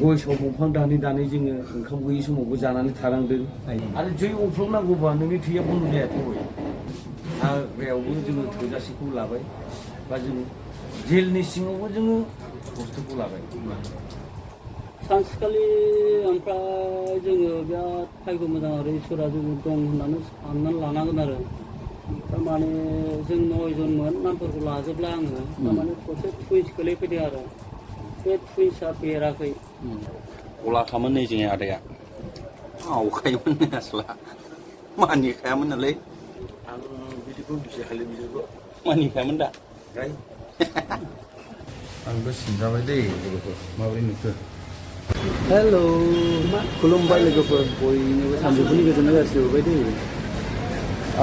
गय साव दंफां दानै जोङो ओंखाम गैयि समावबो जानानै थानांदों आरो जै अफ्लंनांगौबा नोंनि थैया बन्द जायाखै हाग्रायावबो जोङो थोजासेखौ लाबाय बा जों जेलनि सिङावबो जोङो बुस्थुखौ लाबाय सानसेखालि ओमफ्राय जोङो बिराद भाग्य मोजां आरो इसोरा जोङो दं होननानै साननानै लानांगोन आरो थारमाने जों 9 जनमोन नामफोरखौ लाजोबला आङो थारमाने खनसे टुइन्स गोलैफैदों आरो बे टुइन्सआ बेराखै गलाखामोन नै जोंनि आदाया आवखायोमोन आसला मानिखायामोन नालाय आं बिदिखौ बिसायखालि बिदिखौ मानिखायामोन दा आंबो सिनजाबाय दै लोगोफोर माबोरै नुखो हेल' खुलुमबाय लोगोफोर बयनोबो सानजौफुनि गोजोननाय जासिहरबाय दै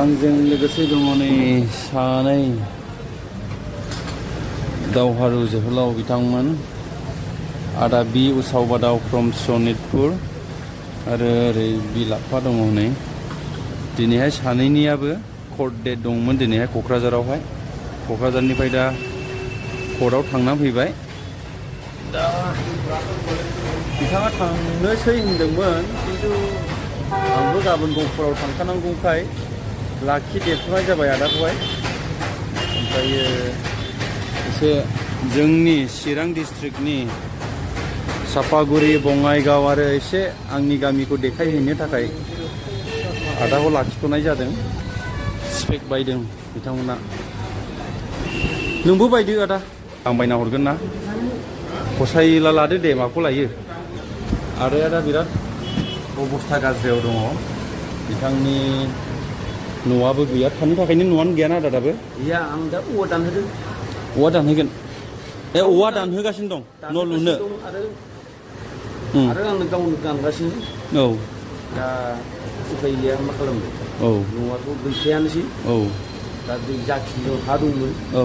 आंजों लोगोसे दङ नै सानै दावहारु जोहोलाव बिथांमोन आदा बि उसाव बादाव फ्रम सनितपुर आरो ओरै बिलाफा दङ नै दिनैहाय सानैनियाबो कर्ट डेट दंमोन दिनैहाय क'क्राझारावहाय क'क्राझारनिफ्राय दा कर्टआव थांना फैबाय दा बिथाङा थांनोसै होनदोंमोन खिन्थु आंबो गाबोन गहपुराव थांखानांगौखाय लाखिदेरथ'नाय जाबाय आदाखौहाय ओमफ्रायो एसे जोंनि चिरां डिस्ट्रिक्टनि सापागुरि बङाइगाव आरो एसे आंनि गामिखौ देखायहैनो थाखाय आदाखौ लाखिथ'नाय जादों स्पेक बायदों बिथांमोना नोंबो बायदो आदा आं बायना हरगोन ना फसायोला लादो दे माखौ लायो आदाया दा बिराद अबस्था गाज्रियाव दङ बिथांनि न'आबो गैया थानो थाखायनो न'आनो गैयाना आदा दाबो गैया आं दा औवा दानहोदों औवा दानहैगोन औवा दानहोगासिनो दं न' लुनो आरो आंनो गावनो दानगासिनो औ दा उफाय गैया मा खालामनो औ न'आथ' गैखायानोसै औ दा दै जाखिनियाव हा दंमोन औ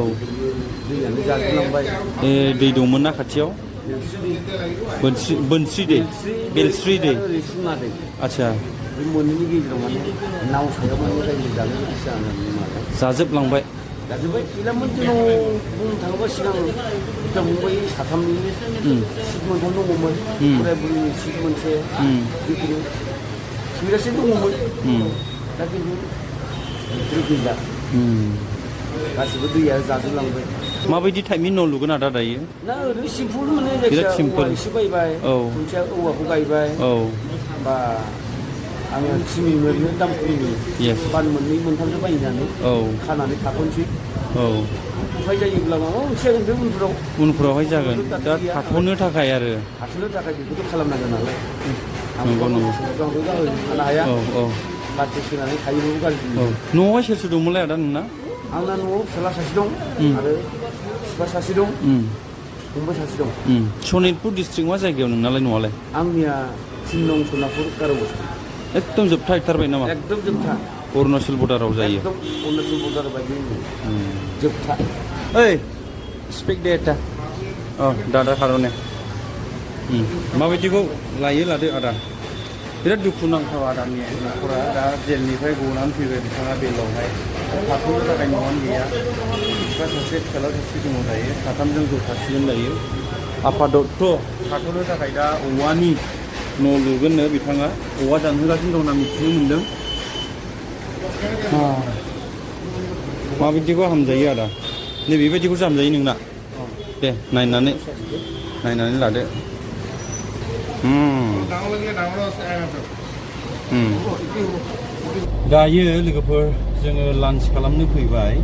दैयानो जाजोबलांबाय दै दंमोन ना खाथियाव बोनस्रि दै बेलस्रि दै सुङा दै आच्छा बे मोननैनि गेजेराव माने नाव सायाव माने रायजो जानो गोसो जानानै जाजोबलांबाय जाजोब्बाय गैलामोन जोंनाव बुंनो थाङोबा सिगां बिदा फंबाय साथामनि सिट मोनथाम दङमोन बोराय बुरैनि सिट मोनसे बिदिनो थोजासे दङमोन दा खिन्थु बेफोरो गैला गासिबो दैया जाजोबलांबाय माबायदि टाइपनि न' लुगोन आदा दायो ना ओरैनो सिम्पोल माने जायखिजाया औवा एसे बायबाय खुन्थिया औवाखौ गायबाय बा आङो सिमेन्ट मोननो दाम खमनि बान मोननै मोनथामसो बायनानै खानानै थाथ'नोसै उफाय जायोब्ला माबा मोनसे जागोन बे उनफोरावहाय जागोन दा थाथ'नो थाखाय आरो थाथ'नो थाखाय बेखौथ' खालामनांगोन नालाय नंगौ नंगौ थानो हाया गाज्रि सोनानै थायोबाबो गाज्रि न'आवहाय सोर सोर दंमोनलाय आदा नोंना आंना न'आव फिसाला सासे दं आरो बिफा सासे दं फंबाय सासे दं सनितपुर डिस्ट्रिक्ट मा जायगायाव नोंनालाय न'आलाय आंनिया 3 नं सनापुर गार'बो एकदम जोबथा हैथारबाय नामा एकदम जोबथा अरुणाचल बर्डाराव जायो एकदम अरुणाचल बर्डार बायदि जोबथा ओइ स्पिक दे दा दादा खार'ने माबायदिखौ लायो लादो आदा बिराद दुखु नांथाव आदानि न'खरा दा जेलनिफ्राय गनानै फैबाय बिथाङा बेलावहाय थाथ'नो थाखाय न'आनो गैया बिफा सासे फिसाला सासे दङ दायो साथामजों ज' थासिगोन दायो आफादत्त थाथ'नो थाखाय दा औवानि न' लुगोननो बिथाङा औवा दानहोगासिनो दं होनना मिथिनो मोन्दों माबायदिखौ हामजायो आदा नै बेबायदिखौसो हामजायो नोंना दे नायनानै लादो दायो लोगोफोर जोङो लान्च खालामनो फैबाय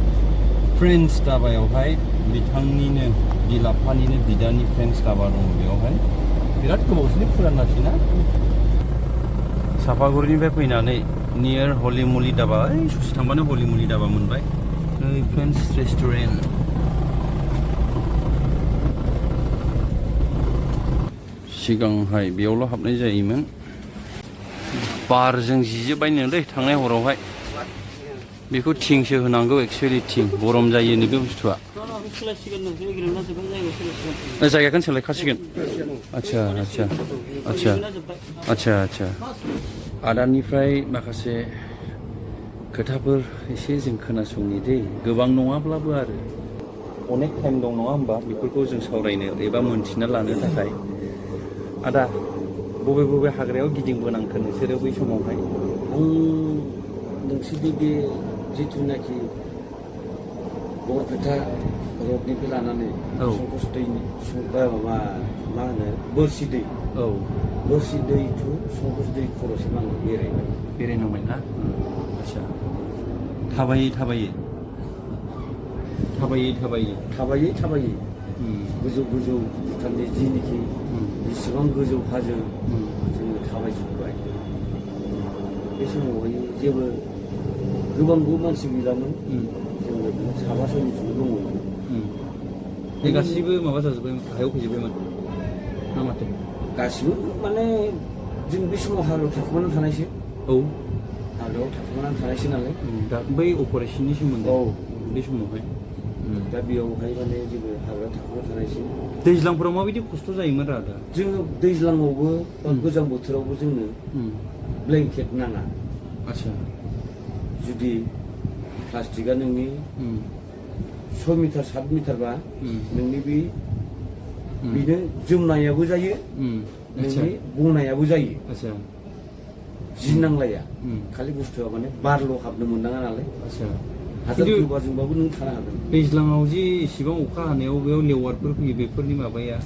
फ्रेन्स धाबायावहाय बिथांनिनो बिलाफानिनो बिदानि फ्रेन्स धाबा दङ बेयावहाय बिराद गोबावसोनि फुरानासैना सापागुरिनिफ्राय फैनानै नियर हलिमुलि धाबा ओइ ससे थांबानो हलिमुलि धाबा मोनबाय नै फ्रेन्स रेस्टुरेन्ट सिगांहाय बेयावल' हाबनाय जायोमोन बारजों जिजोबबायनोलै थांनाय हरावहाय बेखौ थिंसो होनांगौ एक्सुवेलि थिं गरम जायो नैबे बुस्थुआ जायगाखौनो सोलायखासिगोन आच्छा आच्छा आच्छा आच्छा आच्छा आदानिफ्राय माखासे खोथाफोर एसे जों खोनासंनि दै गोबां नङाब्लाबो आरो अनेक टाइम दं नङा होमबा बेफोरखौ जों सावरायनो एबा मोनथिना लानो थाखाय आदा बबे बबे हाग्रायाव गिदिंबोनांखो नोंसोरो बै समावहाय? आं नोंसोरनि बे जिथुनाखि बरपेटा रडनिफ्राय लानानै औ। संकस दैनि माबा मा होनो बोरसि दै औ बोरसि दै टु संकस दै खरसिम आं बेरायबाय। बेरायनांबाय ना? आदसा थाबायै थाबायै थाबायै थाबायै थाबायै थाबायै गोजौ गोजौ भुटाननि जिनिखि जेसेबां गोजौ हाजो जोङो थाबायजोब्बाय। बे समावहाय जेबो गोबांबो मानसि गैलामोन। जोङो साबा सयजनसोल' दङमोन। बे गासैबो माबा जाजोब्बायमोन, हायाव फैजोब्बायमोन ना माथो? गासिबो माने जों बे समाव हाग्रायाव थाखोमानानै थानायसो। औ हाग्रायाव थाखोमानानै थानायसो नालाय। दा बै अपारेसननि सोमोन्दै औ। बे समावहाय दा बेयावहाय माने जोङो हाग्रायाव थाखोमानानै थानायसो। दैज्लांफोराव माबायदि खस्थ' जायोमोन आदा? जोङो दैज्लाङावबो बा गोजां बोथोरावबो जोंनो ब्लेंकेट नाङा। आदसा जुदि प्लास्टिकआ नोंनि 6 मिटार 7 मिटारबा नोंनि बेनो जोमनायाबो जायो, नोंनि बनायाबो जायो। आदसा जि नांलाया। खालि बुस्थुआ माने बारल' हाबनो मोननाङा नालाय। आदसा हाजार गोबाजोंबाबो नों थानो हागोन। दैज्लाङाव जे इसिबां अखा हानायाव बेयाव लेवारफोर फैयो, बेफोरनि माबाया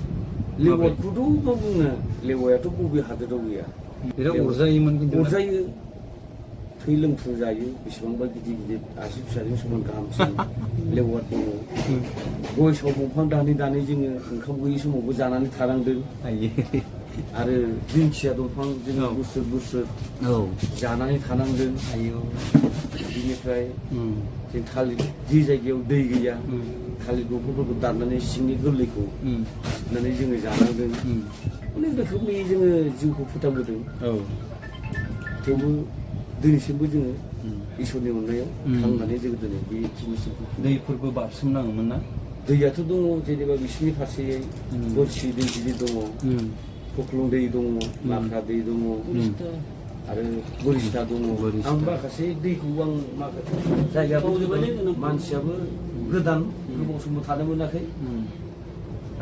लेवारखौथ' मा बुंनो, लेवाराथ' बबे हादोराव गैया। बिराद अरजायोमोन खिन्थु। अरजायो, थै लोंफुं जायो। बेसेबांबा गिदिर गिदिर आसि फिसाजों समान गाहामसिन लेवार दङ। गय साव दंफां दानै दानै जोङो ओंखाम गैयि समावबो जानानै थानांदों। आरो दिंखिया दंफां जोङो बोसोर बोसोर जानानै थानांदों। बिनिफ्राय जों थालिर जि जायगायाव दै गैया, थालिर दंफांफोरखौ दाननानै सिंनि गोरलैखौ हाबनानै जोङो जानांदों। अनेक रोखोमनि जोङो जिउखौ फोथांबोदों। थेवबो दिनैसिमबो जोङो इसोरनि अननायाव थांनानै जोङो दिनै बेखिनिसिम दैफोरबो बारसोमनाङोमोन ना? दैयाथ' दङ, जेनेबा बिसिनि फारसेयै बोरसि दै गिदिर दङ, खख्लं दै दङ, लाख्रा दै दङ, आरो बोरिस्ता दङ। आं माखासे दैखौ आं माखासे जायगाबो मानसियाबो गोदान गोबाव समबो थानो मोनाखै।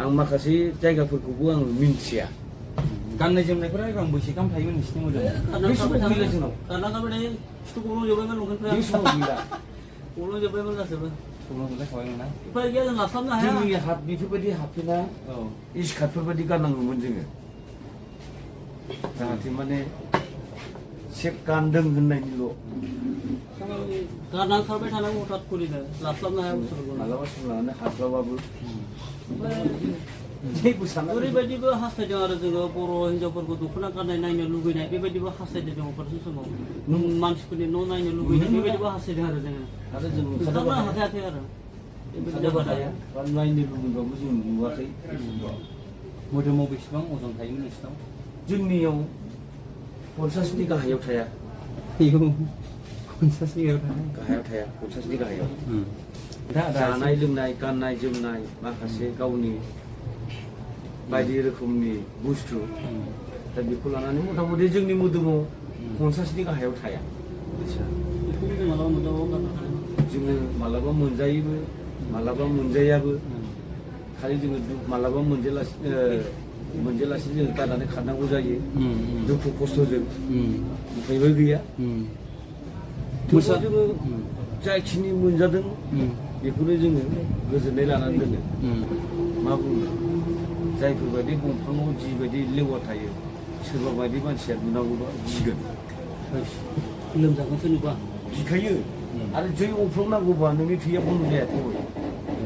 आं माखासे जायगाफोरखौबो आं मिन्थिया। गाननाय जोमनायफोरा गांबेसे गाहाम थायोमोन नोंसिनि मोदोमाव? बे समाव गैला जोंनाव। बे समाव गैला। जोंनि बेफोरबायदि हाफेना स्कार्टफोर बायदि गाननांगौमोन जोङो, जाहाथे माने सेक गानदों होननायनिल'। गारनांखारबाय थानांगौ हथात करिनो लास्लाबनो हाया बुस्थुफोरखौ। मालाबा सम लानानै हास्लाबाबो ओरैबायदिबो हास्थायदों आरो जोङो बर' हिन्जावफोरखौ दख'ना गाननाय नायनो लुगैनाय, बेबायदिबो हास्थायदों जों अपारेसन समाव। मानसिफोरनि न' नायनो लुगैनाय, बेबायदिबो हास्थायदों आरो जोङो। आरो जों ओंखारनो हाखायाखै आरो ओंखारनोबो हाया, नायनो लुबैबाबो जों नुवाखै। मोदोमाव बेसेबां अजन थायोमोन नोंसिनाव? जोंनियाव 50नि गाहायाव थाया। 50नि गाहायाव थाया, 50नि गाहायाव। जानाय लोंनाय, गाननाय जोमनाय, माखासे गावनि बायदि रोखोमनि बुस्थु, दा बेखौ लानानै मथा मथि जोंनि मोदोमाव 50नि गाहायाव थाया। जोङो मालाबा मोनजायोबो, मालाबा मोनजायाबो। खालि जोङो मालाबा मोनजालासिनो जोङो गारनानै खारनांगौ जायो, दुखु खस्थ'जों। उफायबो गैया। थेवबो जोङो जाखिनि मोनजादों बेखौनो जोङो गोजोननाय लानानै दोनो। मा बुंनो, जायफोरबायदि दंफाङाव जिबायदि लेवार थायो, सोरबा बायदि मानसिया नुनांगौबा गिगोन। लोमजागोनसो नुबा गिखायो। आरो जै अफ्लंनांगौबा नोंनि थैया बन्द' जाया,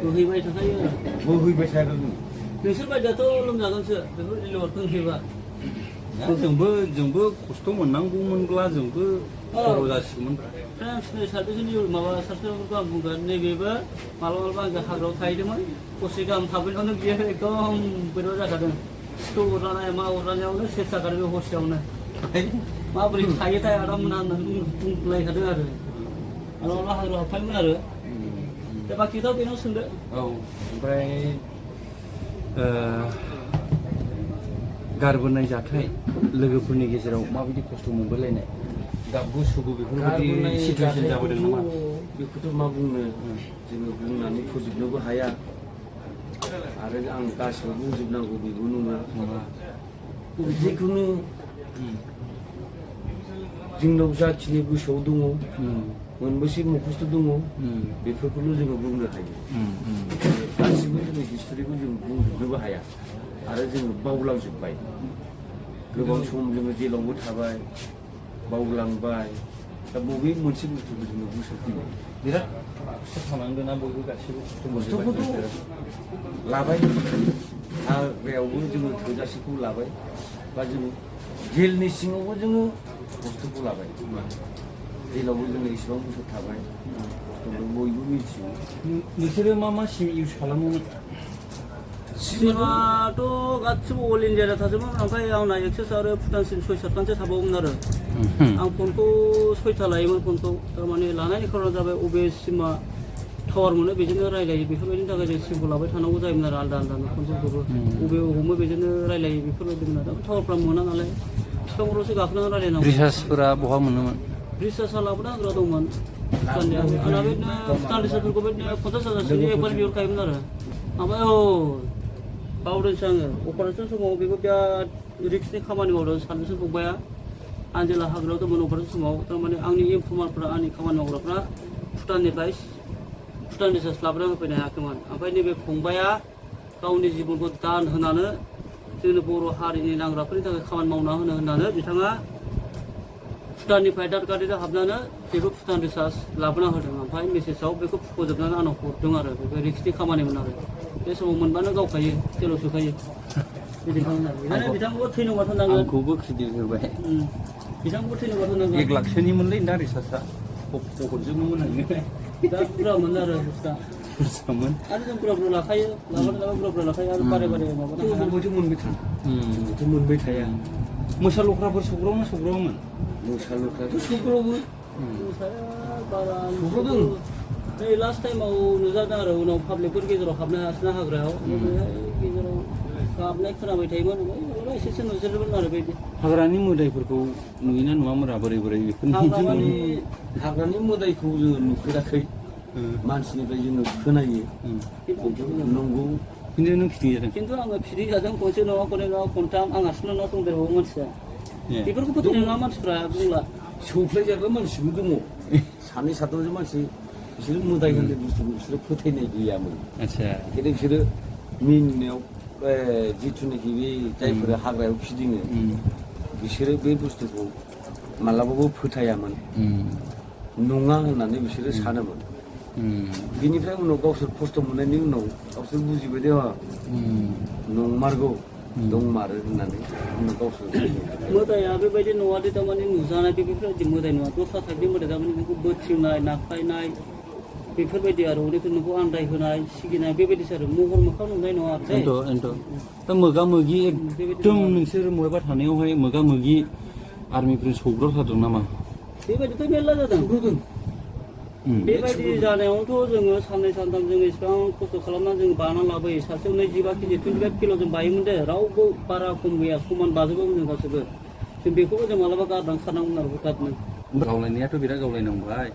बोहैबाय थाखायो। बोहैबाय थागोन। नोंसोर बायदियाथ' लोमजागोनसो बेफोर लेवारखौ होयोबा। जोंबो खस्थ' मोननांगौमोनब्ला जोंबो खर' जासिगौमोन। सार्भिसनि माबा सार्भिसफोरखौ आं बुंगोन, नैबेबो मालाबा आं हाग्रायाव थाहैदोंमोन, हरसे गाहाम थाबैनायावनो बियो एकदम बोरैबा जाखादों। सिथर अरजानाय मा अरजानायावनो सेस जाखादों बे हरसेयावनो। माबोरै थायोथाय आराम मोना होननानै बुंलायखादों आरो। मालाबा हाग्रायाव हाबफायोमोन आरो। दा बाखिथ' बेनाव सोंदो। औ, ओमफ्राय गारबोनाय जाथाय, लोगोफोरनि गेजेराव माबायदि खस्थ' मोनबोलायनाय, गाबगु सुगु बेफोरबायदि सिटुवेसन जाबोदों नामा? बेखौथ' मा बुंनो, जोङो बुंनानै फोजोबनोबो हाया। आरो आं गासिबो बुंजोबनांगौ बेबो नङा। जिखुनु जोंनाव जाखिनि गोसोआव दङ मोनबेसे मुखस्थ' दङ बेफोरखौल' जोङो बुंनो हायो गासिबो जोङो हिस्ट'रिखौ जों बुंजोबनोबो हाया आरो जोङो बावलांजोब्बाय गोबां सम जोङो जेलावबो थाबाय बावलांबाय दा बबे मोनसे बुस्थुखौ जोङो गोसोआव फैबाय बिराद खस्थ' खालामदोंना बयबो गासिबो खस्थ'खौथ' लाबाय हाग्रायावबो जोङो थोजासेखौ लाबाय बा जोङो जेलनि सिङावबो जोङो खस्थ'खौ लाबाय जेलावबो जोङो इसेबां बोसोर थाबाय खस्थ'खौ बयबो मिथियो नोंसोरो मा सिम इउज खालामोमोन सिमाथ' गासिबो अल इन्डिया थाजोबोमोन ओमफ्राय आंना एक्सेस आरो भुटानसिम 6-7 थाबावोमोन आरो आं फनखौ 6था लायोमोन फनखौ थारमाने लानायनि खारना जाबाय अबे सिमा टावार मोनो बेजोंनो रायलायो बेफोरबायदिनि थाखाय जों सिमखौ लाबाय थानांगौ जायोमोन आरो आलदा आलदा फनफोरखौबो अबे हमो बेजोंनो रायलायो बेफोरबायदिमोन आरो टावारफ्रा मोना नालाय बिफांफोरावसो गाखोनानै रायलायनांगौ रिसार्जफोरा बहा मोनोमोन रिसार्जआ लाबोना होग्रा दंमोन भुटाननिया आंना बिदिनो भुटान रिसार्जफोरखौ बिदिनो 50,000सोनि एकबार बिहरखायोमोन आरो ओमफ्राय बावदोंसो आङो अपारेसन समाव बेबो बिराद रिक्सनि खामानि मावदों सानैसो फंबाया आं जेला हाग्रायाव दंमोन अपारेसन समाव थारमाने आंनि इनफर्मारफ्रा आंनि खामानि मावग्राफ्रा भुटाननिफ्राय भुटान रिसार्ज लाबोना होफैनो हायाखैमोन ओमफ्राय नैबे फंबाया गावनि जिबनखौ दान होनानै जोंनि बर' हारिनि नांग्राफोरनि थाखाय खामानि मावना होनो होननानै बिथाङा भुटाननिफ्राय दादगारिजों हाबनानै बेखौ भुटान रिसार्ज लाबोना होदों ओमफ्राय मेसेजाव बेखौ फुख'जोबनानै आंनाव हरदों आरो बेखौ रिक्सनि खामानिमोन आरो बे समाव मोनबानो गावखायो जेलाव सोखायो बिदि खालामनानै बिथांखौबो थैनोबाथ' नांगोन आंखौबो क्रेडिट होबाय बिथांखौबो थैनोबाथ' नांगोन 1 लाखसोनिमोनलै दा रिसार्जआ हरजोबोमोन आङो दा बुरजामोन आरो बुस्थुआ बुरजामोन आरो जों बुरजा लाखायो बुरजा लाखायो आरो बारे बारे माबानो हाया बयबो मोनबाय थाया जोंथ' मोनबाय थाया मोसा लख्राफोर सौग्रावोमोन मोसा लख्रायाथ' सौग्रावो मोसाया बारा सौग्रावदों नै लास्ट टाइमाव नुजादों आरो उनाव पाब्लिकफोर गेजेराव हाबनो हायासैना हाग्रायाव बेहाय गेजेराव गाबनाय खोनाबाय थायोमोन ओमफ्राय एसेसो नुजोबोमोन आरो बेबायदि हाग्रानि मोदायफोरखौ नुयोना नुवामोरा बोरै हाग्रानि मोदायखौ जोङो नुफेराखै मानसिनिफ्राय जोङो खोनायो नंगौ खिन्थु नों फिदिंजादों खिन्थु आङो फिदिंजादों खनसे नङा खननै नङा खनथाम आं हारसिंल' नङा दंदेरबावो मानसिया बेफोरखौ फोथायनाय नङा मानसिफ्रा बुंला सौफ्लायजाग्रा मानसिबो दङ सानै साथामसो मानसि बिसोरो मोदाय होननाय बुस्थुखौ बिसोरो फोथायनाय गैयामोन आदसा खिन्थु बिसोरो मिनिनायाव जिथुनाखि बे जायफोरा हाग्रायाव फिदिङो बिसोरो बे बुस्थुखौ मालाबाबो फोथायामोन नङा होननानै बिसोरो सानोमोन बिनिफ्राय उनाव गावसोर खस्थ' मोननायनि उनाव गावसोर बुजिबाय दे नंमारगौ दंमारो होननानै उनाव गावसोर मोदाया बेबायदि नङादि थारमाने नुजानाय बेफोरबायदि मोदाय नङा दस्रा टाइपनि मोदाय थारमाने बेखौ बोथ्रिनाय नाख्लायनाय बेफोरबायदि आरो उन्दैफोर नोंखौ आन्दाय होनाय सिगिनाय बेबायदिसो आरो महर मोखां नुनाय नङा आरो दा मोगा मोगि एकदम नोंसोर बहाबा थानायावहाय मोगा मोगि आर्मिफोरजों सौग्रावथारदों नामा बेबायदिथ' मेरला जादों बेबायदि जानायावथ' जोङो साननै सानथाम जोङो इसेबां खस्थ' खालामनानै जों बानानै लाबोयो सासेयाव 25 केजि 25 किल' जों बायोमोन दे रावबो बारा खम गैया समान बाजोबोमोन जों गासैबो जों बेखौबो जों मालाबा गारनानै खारनांगौमोन आरो हथादनो गावलायनायाथ' बिराद गावलायनांबाय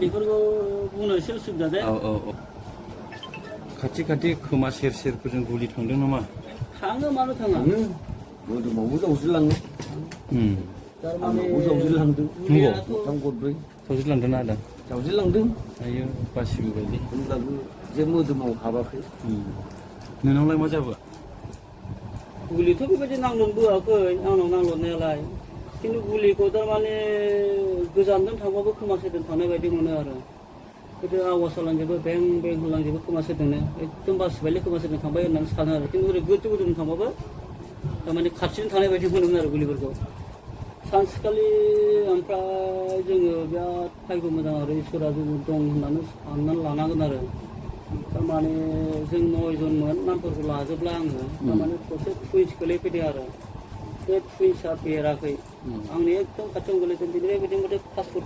बेफोरखौ बुंनो एसे उसुबिदा दे खाथि खाथि खोमा सेर सेरफोरजों गुलि थांदों नामा थाङो मानो थाङा मोदोमावबो जावजिलाङो थारमाने जावजिलांदों गथाम गथब्रै जावजिलांदों ना आदा जावजिलांदों आयो बासिबो बायदि होनब्लाबो जे मोदोमाव हाबाखै नोंनावलाय मा जाबो गुलिथ' बेबायदि नांलनबोआखै आंनाव नांलननायालाय खिन्थु गुलिखौ थारमाने गोजानजों थांबाबो खोमा सेरजों थांनाय बायदि मोनो आरो गोदो आवाज होलांजोबो बें बें होलांजोबो खोमा सेरजोंनो एकदम बासिबायलै खोमा सेरजों थांबाय होननानै सानो आरो खिन्थु ओरै गोजौ गोजौजों थांबाबो थारमाने खाथिजों थानाय बायदि मोनोमोन आरो गुलिफोरखौ सानसेखालि ओमफ्राय जोङो बिराद भाग्य मोजां आरो इसोरा जोङो दं होननानै साननानै लानांगोन आरो थारमाने जों 9 जनमोन नामफोरखौ लाजोबला आङो थारमाने खनसे टुइन्स गोलैफैदों आरो बे टुइन्सआ बेराखै आंनि एकदम खाथियाव गोलैदों बिनिफ्राय बिदिनो 5 फुट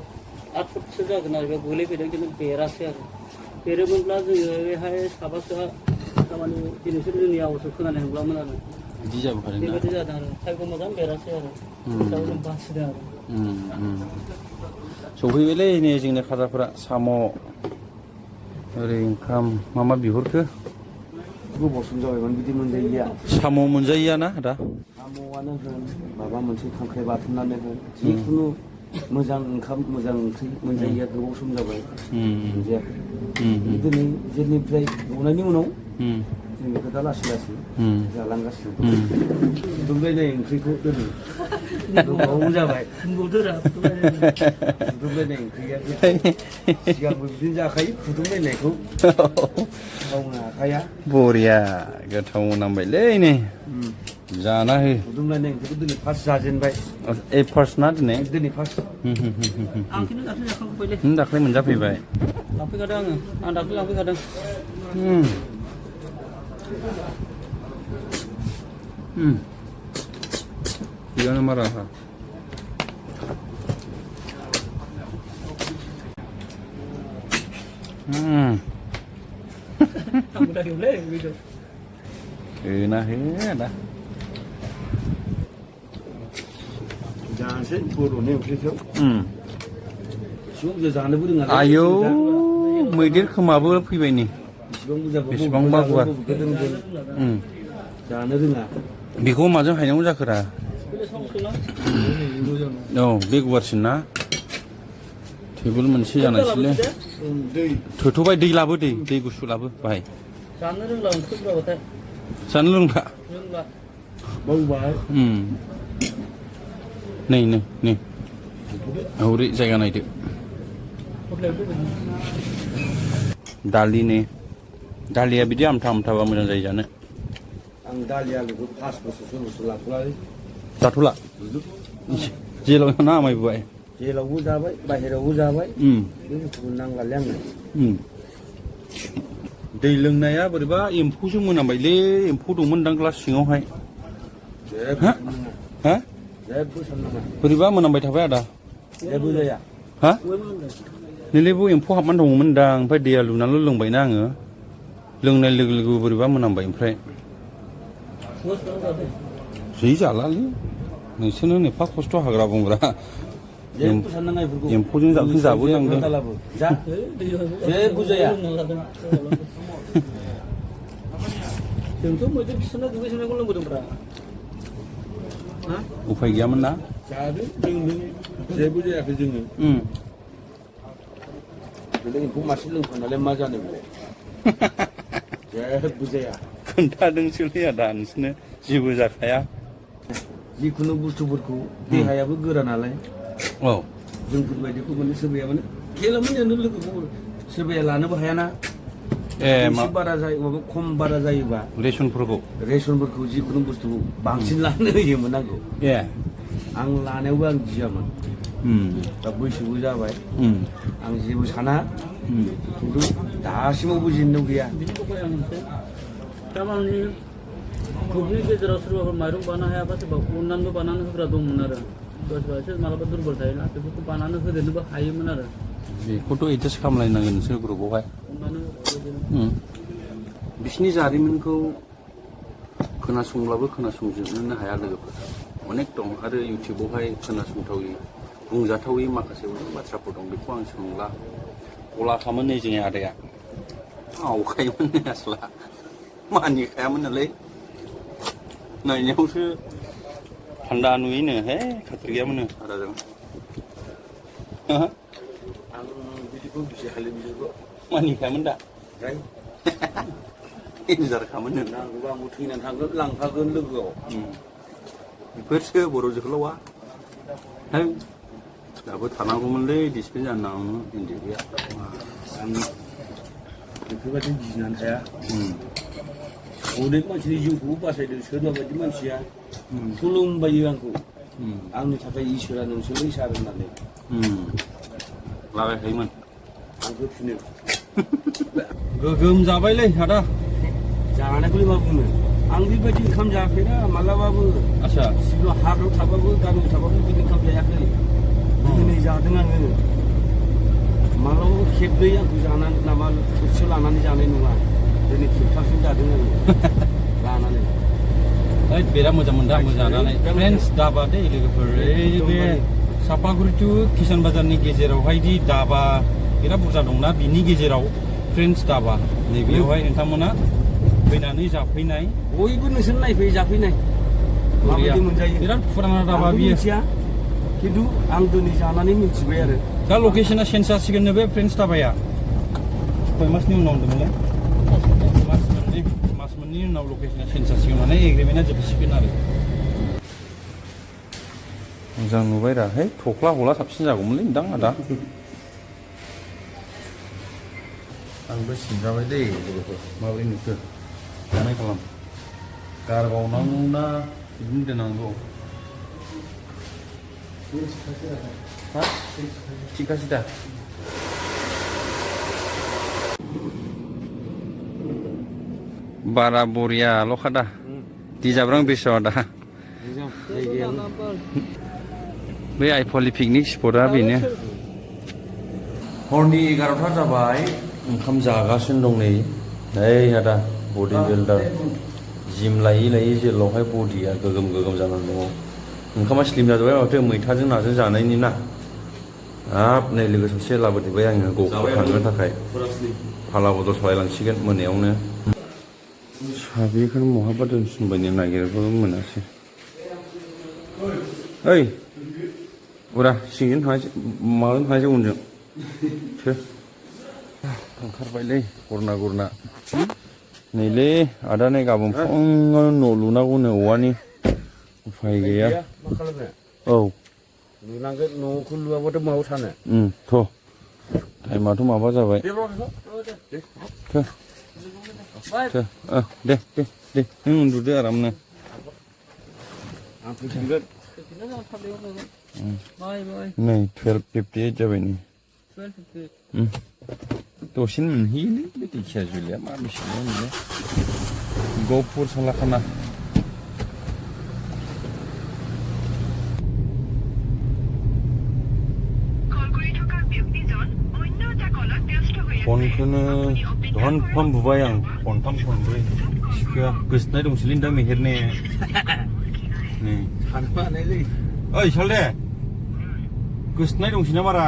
8 फुटसो जागोन आरो बे गोलैफैदों खिन्थु बेरासै आरो बेरोमोनब्ला जोङो बेहाय साबासोआ थारमाने दिनैसो जोंनि आवाजखौ खोनानाय नंलामोन आरो बिदि जाबोखादों बेबायदि जादों आरो भाग्य मोजां बेरासै आरो जों बासिदों आरो सफैबायलै नै जोंनि खाजाफोरा साम' ओरै ओंखाम मा बिहरखो गोबाव सम जाबायमोन बिदि मोनजायैया साम' मोनजायैयाना आदा साम'आनो होन माबा मोनसे खांख्राइ बाथोनानो होन जिखुनु मोजां ओंखाम मोजां ओंख्रि मोनजायैया गोबाव सम जाबाय मोनजायाखै दिनै जेलनिफ्राय गनायनि उनाव जों बेखौ दा लासै लासै जालांगासिनो फुदुंलायनाय ओंख्रिखौ दोनै गोबाव जाबाय फुदुंलायनाय ओंख्रिया सिगांबो बिदिनो जाखायो फुदुंलायनायखौ मावनो हाखाया बरिया गोथाव नांबायलै नै जाना हो फुदुंलायनाय ओंख्रिखौ दिनै फार्स्ट जाजेनबाय ए फार्स्ट ना दिनै दिनै फार्स्ट आं खिन्थु दाख्लै जाखांबायलै दाख्लै मोनजाफैबाय लांफैखादों आं दाख्लै लांफैखादों थिगानो मारा हा आंबो दारियोलै बेखौ होना हो आदा जानोसै बर'नि ओंख्रिखौ एसेबां बुरजा जानोबो रोङा आयौ मैदेर खोमाबो फैबाय नै बेसेबां बुरजा बेसेबांबा गुवार जानो रोङा बेखौ माजों हायनांगौ जाखोरा औ बे गुवारसिन ना टेबोल मोनसे जानायसैलै दै थोथ'बाय दै लाबो दै गुसु लाबो बाहाय जानो रोंला ओंख्रिफोराबाथाय जानो रोंला रोंला बावबाय नै हौरै जायगा नायदो दालिया बिदि आमथा आमथाबा मोजां जायो जानो आं दालि आलुखौ 5 बोसोरसो लाथ'लालै जाथ'ला जेलाव ना आमायबोबाय जेलावबो जाबाय बाहेरायावबो जाबाय बे बुस्थुखौ नांलालै आंनो दै लोंनाया बोरैबा एम्फौसो मोनामबायलै एम्फौ दंमोन दां ग्लास सिङावहाय हा जेबो साननाङा बोरैबा मोनामबाय थाबाय आदा जेबो जाया हा नैलायबो एम्फौ हाबनानै दङमोन दां ओमफ्राय दैया लुनानैल' लोंबायना आङो लोंनाय लोगो लोगो बोरैबा मोनामबाय ओमफ्राय जै जालालै नोंसोरनो एफा खस्थ' हाग्रा बंग्रा जेबो साननाङा बेफोरखौ एम्फौजों जाबोनांदों जा जेबो जाया जोंथ' मैदेर फिसोना दुगैसोनायखौ लोंबोदोंब्रा उफाय गैयामोन ना जादों जोंनो जेबो जायाखै जोङो बेलाय एम्फौ मासे लोंखानालाय मा जानो बेलाय जेबो जाया खोन्थादोंसोलै आदा नोंसोरनो जेबो जाखाया जिखुनु बुस्थुफोरखौ देहायाबो गोरा नालाय औ जोंफोरबायदिखौ माने सोरबाया माने गेलामोन लोगोखौ सोरबाया लानोबो हायाना एसे बारा जायो माबा खम बारा जायोबा रेसनफोरखौ जिखुनु बुस्थुखौ बांसिन लानो होयोमोन आंखौ आं लानायावबो आं गियामोन दा बैसोबो जाबाय आं जेबो साना खिन्थु दासिमाव बुजिनो गैया बिनिखौहाय आं मोनसे थारमाने ग्रुपनि गेजेराव सोरबाफोर माइरं बानानो हायाबा सोरबा अननानैबो बानानै होग्रा दंमोन आरो सोरबा एसे मालाबा दुरबल थायोना बेफोरखौ बानानै होदेरनोबो हायोमोन आरो बेखौथ' एडजास्ट खालामलायनांगोन नोंसोर ग्रुपआवहाय बिसिनि जारिमिनखौ खोनासंब्लाबो खोनासंजोबनोनो हाया लोगोफोर अनेक दं आरो इउटुबावहाय खोनासंथावै बुंजाथावै माखासे बाथ्राफोर दं बेखौ आं सोंला गलाखामोन नै जोंनि आदाया आवखायोमोन आसला मानिखायामोन नालाय नायनायावसो थान्दा नुयोनो हे खाथिर गैयामोन आदाजों आं बिदिखौ बिसायखालि बिसोरखौ मानिखायामोन दा इन्जारखामोन नांगौबा आंबो थैनानै थांगोन लांफागोन लोगोआव बेफोरसो बर' जोहोलावा दाबो थानांगौमोनलै डिसप्ले जानांगौ इन्दि गैया बेफोरबायदि गिनानै थाया अनेक मानसिनि जिउखौबो बासायदों सोरबा बायदि मानसिया खुलुमबायो आंखौ आंनि थाखाय इसोरा नोंसोरलै सार होननानै लागायखायोमोन आं होफिनो गोगोम जाबायलै आदा जानायखौलाय मा बुंनो आं बेबायदि ओंखाम जायाखैना मालाबाबो आच्छा सिगाङाव हाग्रायाव थाबाबो गामियाव थाबाबो बिदि ओंखाम जायाखै दिनै जादों आङो मालाबाबो खेबनै आंखौ जानानै नामा थोरसियाव लानानै जानाय नङा दिनै खेबथामसो जादों आङो लानानै बिराद मोजां मोनदों आंबो जानानै फ्रेन्ड्स दाबा दै लोगोफोर बे सापागुरि टु किसान बाजारनि गेजेरावहाय दि दाबा बिराद बुरजा दंना बिनि गेजेराव फ्रेन्ड्स दाबा नैबेयावहाय नोंथांमोना फैनानै जाफैनाय बयबो नोंसोर नायफैयो जाफैनाय माबायदि मोनजायो बिराद फुराना धाबा आंबो बियो मिथिया खिन्थु आं दिनै जानानै मिथिबाय आरो दा लकेसना चेन्ज जासिगोननो बे फ्रेन्स धाबाया खय मासनि उनाव होनदोंमोनलाय मास मोननै उनाव लकेसना चेन्ज जासिगोन माने एग्रिमेन्टआ जोबसिगोन आरो मोजां नुबाय रा है थख्ला हला साबसिन जागौमोनलै नोंदां आदा आंबो सिनजाबाय दै लोगोफोर माबोरै नुखो जानाय खालाम गारबावनांगौ ना बिदिनो दोननांगौ हा थिगासे दा बारा बरियाल'खा दा दिजाब्रां बेसवा दा बे आइफवालि पिकनिक स्पटआ बेनो हरनि 11ता जाबाय ओंखाम जागासिनो दं नै आदा बडि बिल्डार जिम लायै लायै जेलावहाय बडिया गोगोम गोगोम जानानै दङ ओंखामा स्लिम जाजोब्बाय माथो मैथाजों नाजों जानायनि ना हाब नै लोगो सासे लाबोदेरबाय आङो गहपुराव थांनो थाखाय फाला बदल सालायलांसिगोन मोनायावनो साबिखौनो बहाबा दोनसिनबायनो नागिरबाबो मोनासै ओइ उरा सिंजों थांसै माबाजों थांसै उनजों ओंखारबायलै गुरना नैलै आदा नै गाबोन फुङावनो न' लुनांगौनो औवानि उफाय गैया मा खालामनो औ लुनांगोन न'खौ लुआबाथ' मायाव थानो थ' टाइमाथ' माबा जाबाय दे नों उन्दुदो आरामनो आं फैफिनगोन नै 12:58 जाबाय नै दसेनो मोनहैयोलै बे दैखियाजुलिया मा बेसेबां मोनो गहपुर सालाखाना फनखौनो धनफाम बुबाय आं खनथाम खनब्रै सिखोआ गोसोनाय दंसैलै दा मेहेरने नै थानो हानायलै ओइ सालदे गोसोनाय दंसै ना बारा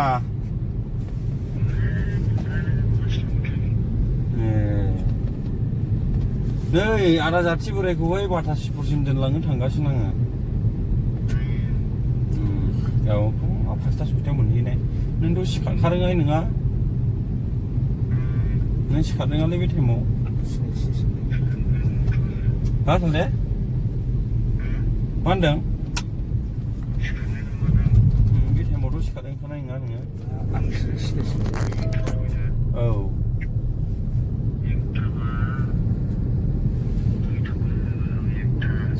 नै आदा जाथि बोरायखौहाय बाटासिपुरसिम दोनलांनो थांगासिनो आङो औ 5ता 6तायाव मोनहैनाय नोंथ' सिखारखारोङाय नङा नों सिखारदोंआलै बे टाइमाव हा सालदे मा होनदों बे टाइमावथ' सिखारदोंखानाय नङा नोङो औ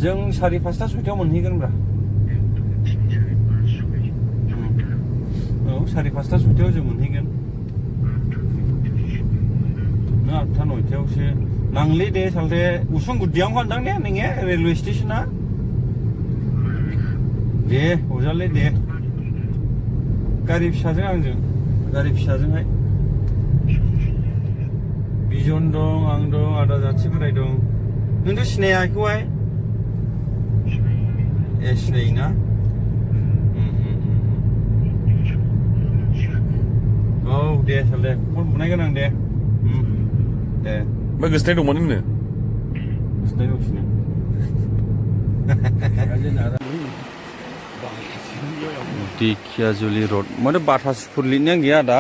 जों 5:30 6तायाव मोनहैगोन ब्रा औ 5:30 6तायाव जों मोनहैगोन नों 8ता 9तायावसो नांलै दे सालदे उसुंगुदियावनो खानदां ने नोंनिया रेलवे स्टेसना दे अजालै दे गारि फिसाजों आंजों गारि फिसाजोंहाय बिजन दं आं दं आदा जाथि बोराय दं नोंथ' सिनाया बेखौहाय ए सिनायोना औ दे सालदे फन बुनायगोन आं दे ओमफ्राय गोसोनाय दंमोन नोंनो गोसोनाय दंसिनो दिखियाजुलि रड माथो बाटासिपुर लिरनायानो गैया दा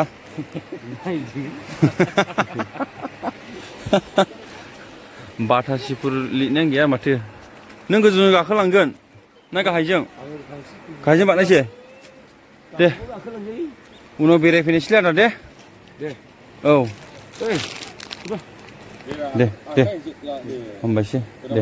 बाटासिपुर लिरनायानो गैया माथो नों गोजौजों गाखोलांगोन ना गाहायजों बानायसै दे उनाव बेरायफैनोसैलै आदा दे औ दे हामबायसै दे